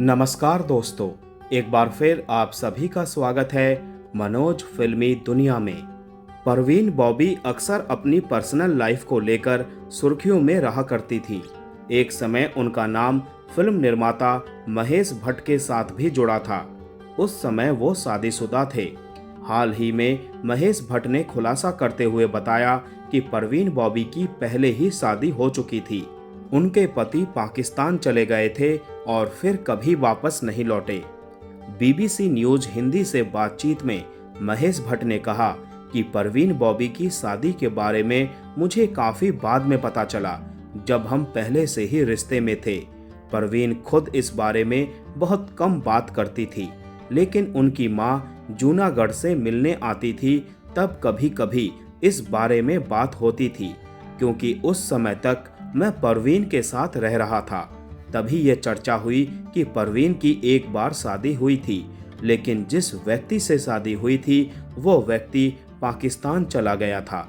नमस्कार दोस्तों, एक बार फिर आप सभी का स्वागत है मनोज फिल्मी दुनिया में। परवीन बॉबी अक्सर अपनी पर्सनल लाइफ को लेकर सुर्खियों में रहा करती थी। एक समय उनका नाम फिल्म निर्माता महेश भट्ट के साथ भी जुड़ा था। उस समय वो शादीशुदा थे। हाल ही में महेश भट्ट ने खुलासा करते हुए बताया कि परवीन बॉबी की पहले ही शादी हो चुकी थी। उनके पति पाकिस्तान चले गए थे और फिर कभी वापस नहीं लौटे। बीबीसी न्यूज हिंदी से बातचीत में महेश भट्ट ने कहा कि परवीन बॉबी की शादी के बारे में मुझे काफी बाद में पता चला, जब हम पहले से ही रिश्ते में थे। परवीन खुद इस बारे में बहुत कम बात करती थी, लेकिन उनकी मां जूनागढ़ से मिलने आती थी, तब कभी कभी इस बारे में बात होती थी। क्योंकि उस समय तक मैं परवीन के साथ रह रहा था, तभी ये चर्चा हुई कि परवीन की एक बार शादी हुई थी, लेकिन जिस व्यक्ति से शादी हुई थी वो व्यक्ति पाकिस्तान चला गया था।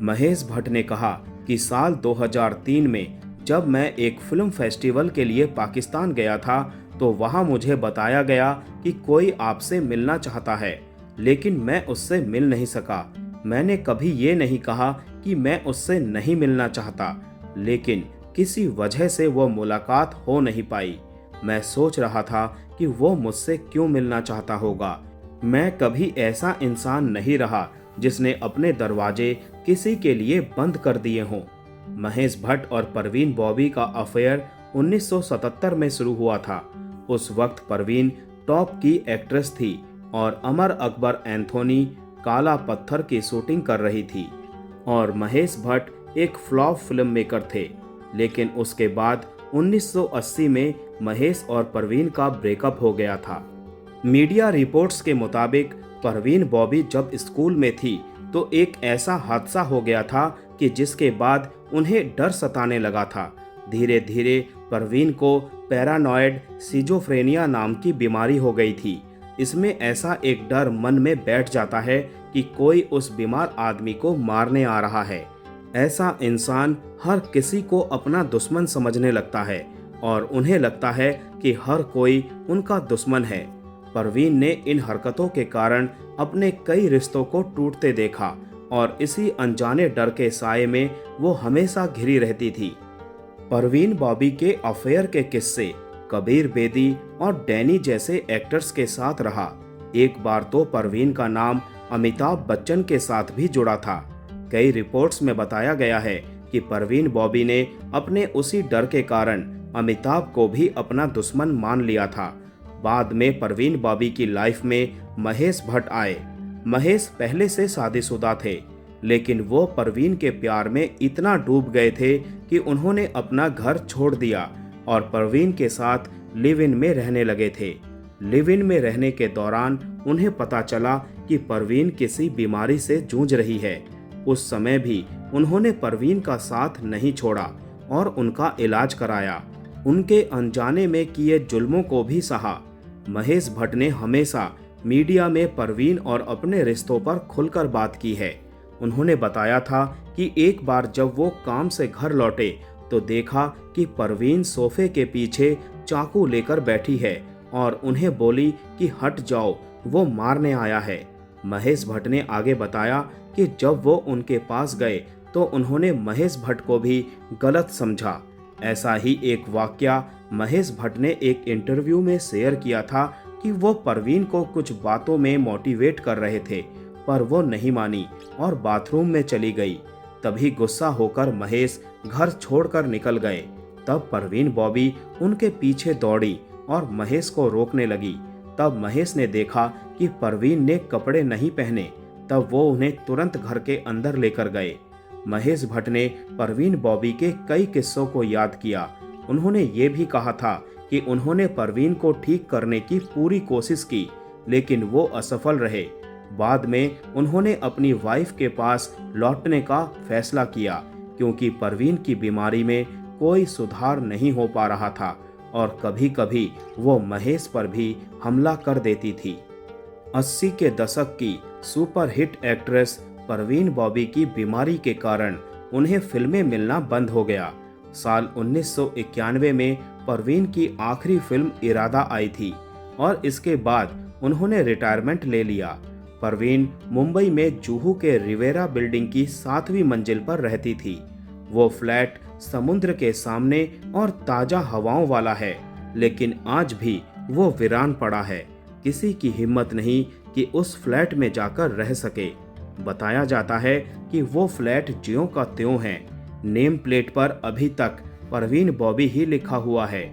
महेश भट्ट ने कहा कि साल 2003 में जब मैं एक फिल्म फेस्टिवल के लिए पाकिस्तान गया था, तो वहां मुझे बताया गया कि कोई आपसे मिलना चाहता है, लेकिन मैं उससे मिल नहीं सका। मैंने कभी ये नहीं कहा कि मैं उससे नहीं मिलना चाहता, लेकिन किसी वजह से वो मुलाकात हो नहीं पाई। मैं सोच रहा था कि वो मुझसे क्यों मिलना चाहता होगा। मैं कभी ऐसा इंसान नहीं रहा जिसने अपने दरवाजे किसी के लिए बंद कर दिए हों। महेश भट्ट और परवीन बॉबी का अफेयर 1977 में शुरू हुआ था। उस वक्त परवीन टॉप की एक्ट्रेस थी और अमर अकबर एंथोनी काला पत्थर की शूटिंग कर रही थी और महेश भट्ट एक फ्लॉप फिल्म मेकर थे। लेकिन उसके बाद 1980 में महेश और परवीन का ब्रेकअप हो गया था। मीडिया रिपोर्ट्स के मुताबिक परवीन बॉबी जब स्कूल में थी तो एक ऐसा हादसा हो गया था कि जिसके बाद उन्हें डर सताने लगा था। धीरे धीरे परवीन को पैरानॉइड सिजोफ्रेनिया नाम की बीमारी हो गई थी। इसमें ऐसा एक डर मन में बैठ जाता है कि कोई उस बीमार आदमी को मारने आ रहा है। ऐसा इंसान हर किसी को अपना दुश्मन समझने लगता है और उन्हें लगता है कि हर कोई उनका दुश्मन है। परवीन ने इन हरकतों के कारण अपने कई रिश्तों को टूटते देखा और इसी अनजाने डर के साए में वो हमेशा घिरी रहती थी। परवीन बॉबी के अफेयर के किस्से कबीर बेदी और डैनी जैसे एक्टर्स के साथ रहा। एक बार तो परवीन का नाम अमिताभ बच्चन के साथ भी जुड़ा था। कई रिपोर्ट्स में बताया गया है कि परवीन बॉबी ने अपने उसी डर के कारण अमिताभ को भी अपना दुश्मन मान लिया था। बाद में परवीन बॉबी की लाइफ में महेश भट्ट आए। महेश पहले से शादीशुदा थे, लेकिन वो परवीन के प्यार में इतना डूब गए थे कि उन्होंने अपना घर छोड़ दिया और परवीन के साथ लिव इन में रहने लगे थे। लिव इन में रहने के दौरान उन्हें पता चला कि परवीन किसी बीमारी से जूझ रही है। उस समय भी उन्होंने परवीन का साथ नहीं छोड़ा और उनका इलाज कराया। उनके अनजाने में किए जुल्मों को भी सहा। महेश भट्ट ने हमेशा मीडिया में परवीन और अपने रिश्तों पर खुलकर बात की है। उन्होंने बताया था कि एक बार जब वो काम से घर लौटे तो देखा कि परवीन सोफे के पीछे चाकू लेकर बैठी है और उन्हें बोली कि हट जाओ, वो मारने आया है। महेश भट्ट ने आगे बताया कि जब वो उनके पास गए तो उन्होंने महेश भट्ट को भी गलत समझा। ऐसा ही एक वाकया महेश भट्ट ने एक इंटरव्यू में शेयर किया था कि वो परवीन को कुछ बातों में मोटिवेट कर रहे थे, पर वो नहीं मानी और बाथरूम में चली गई। तभी गुस्सा होकर महेश घर छोड़कर निकल गए। तब परवीन बॉबी उनके पीछे दौड़ी और महेश को रोकने लगी। तब महेश ने देखा कि परवीन ने कपड़े नहीं पहने। तब वो उन्हें तुरंत घर के अंदर लेकर गए। महेश भट्ट ने परवीन बॉबी के कई किस्सों को याद किया। उन्होंने ये भी कहा था कि उन्होंने परवीन को ठीक करने की पूरी कोशिश की, लेकिन वो असफल रहे। बाद में उन्होंने अपनी वाइफ के पास लौटने का फैसला किया, क्योंकि परवीन की बीमारी में कोई सुधार नहीं हो पा रहा था और कभी कभी वो महेश पर भी हमला कर देती थी। 80 के दशक की सुपरहिट एक्ट्रेस परवीन बॉबी की बीमारी के कारण उन्हें फिल्में मिलना बंद हो गया। साल 1991 में परवीन की आखिरी फिल्म इरादा आई थी और इसके बाद उन्होंने रिटायरमेंट ले लिया। परवीन मुंबई में जुहू के रिवेरा बिल्डिंग की 7वीं मंजिल पर रहती थी। वो फ्लैट समुद्र के सामने और ताजा हवाओं वाला है, लेकिन आज भी वो वीरान पड़ा है। किसी की हिम्मत नहीं कि उस फ्लैट में जाकर रह सके। बताया जाता है कि वो फ्लैट ज्यों का त्यों है। नेम प्लेट पर अभी तक परवीन बॉबी ही लिखा हुआ है।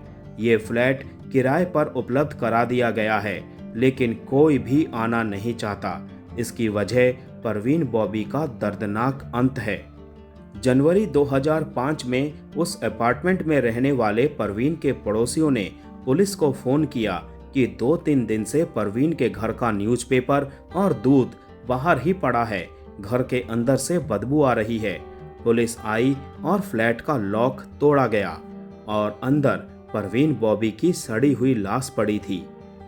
ये फ्लैट किराए पर उपलब्ध करा दिया गया है, लेकिन कोई भी आना नहीं चाहता। इसकी वजह परवीन बॉबी का दर्दनाक अंत है। जनवरी 2005 में उस अपार्टमेंट में रहने वाले परवीन के पड़ोसियों ने पुलिस को फोन किया कि 2-3 दिन से परवीन के घर का न्यूज़पेपर और दूध बाहर ही पड़ा है, घर के अंदर से बदबू आ रही है। पुलिस आई और फ्लैट का लॉक तोड़ा गया और अंदर परवीन बॉबी की सड़ी हुई लाश पड़ी थी।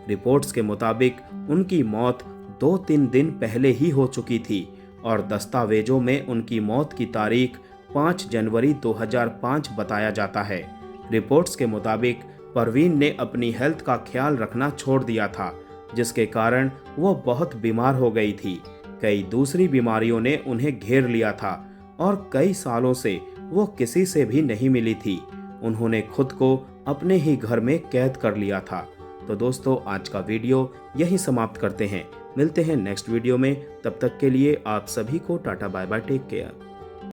रिपोर्ट्स के मुताबिक उनकी मौत 2-3 दिन पहले ही हो चुकी थी और दस्तावेजों में उनकी मौत की तारीख 5 जनवरी 2005 बताया जाता है। रिपोर्ट्स के मुताबिक परवीन ने अपनी हेल्थ का ख्याल रखना छोड़ दिया था, जिसके कारण वो बहुत बीमार हो गई थी। कई दूसरी बीमारियों ने उन्हें घेर लिया था और कई सालों से वो किसी से भी नहीं मिली थी। उन्होंने खुद को अपने ही घर में कैद कर लिया था। तो दोस्तों, आज का वीडियो यहीं समाप्त करते हैं। मिलते हैं नेक्स्ट वीडियो में। तब तक के लिए आप सभी को tata bye bye, take care.